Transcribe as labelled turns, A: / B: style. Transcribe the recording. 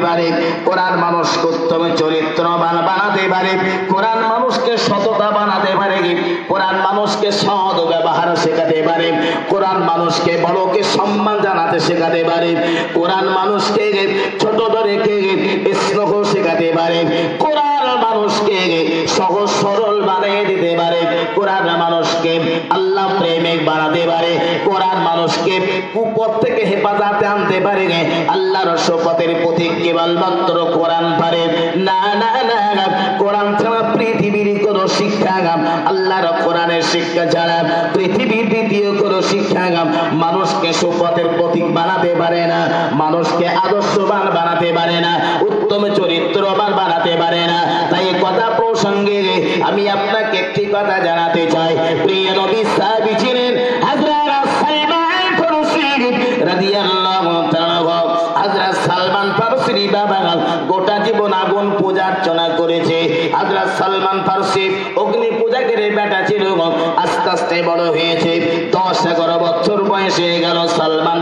A: পারে, কোরআন মানুষকে উত্তম চরিত্রবান বানাতে পারে, কোরআন মানুষকে সততা বানাতে পারে, কোরআন মানুষকে সৎ ব্যবহার শেখাতে পারে, কোরআন মানুষকে বড়কে সম্মান জানাতে শেখাতে পারে, কোরআন মানুষকে ছোট রেখে স্নেহ শেখাতে পারে, কোরআন মানুষকে সহজ সরল বানিয়ে দিতে পারে, কোরআন মানুষকে আল্লাহ প্রেমিক বানাতে পারে, কোরআন মানুষকে কুপথ থেকে হেফাজতে আনতে পারে। আল্লাহর শপথের প্রতীক কেবলমাত্র কোরআন পারে না, না না, কোরআন ছাড়া পৃথিবীর কোন শিক্ষা আল্লাহর কোরআনের শিক্ষা ছাড়া পৃথিবীর দ্বিতীয় কোন শিক্ষা মানুষকে সুপথের প্রতীক বানাতে পারে না, মানুষকে আদর্শবান বানাতে পারে না, উত্তম চরিত্রবান বানাতে পারে না। তাই কথা প্রসঙ্গে আমি আপনাকে একটি কথা জানাতে চাই। প্রিয় নবী সাহাবী ছিলেন হযরত সালমান ফারসি রাদিয়াল্লাহু তাআলা। হযরত সালমান ফারসি বাবা গোটা জীবন আগুন পূজা অর্চনা করেছে। হযরত সালমান ফারসি অগ্নি পূজাকের বেটা ছিল, আস্তে আস্তে বড় হয়েছে, 10-11 বছর বয়স হয়ে গেল। সালমান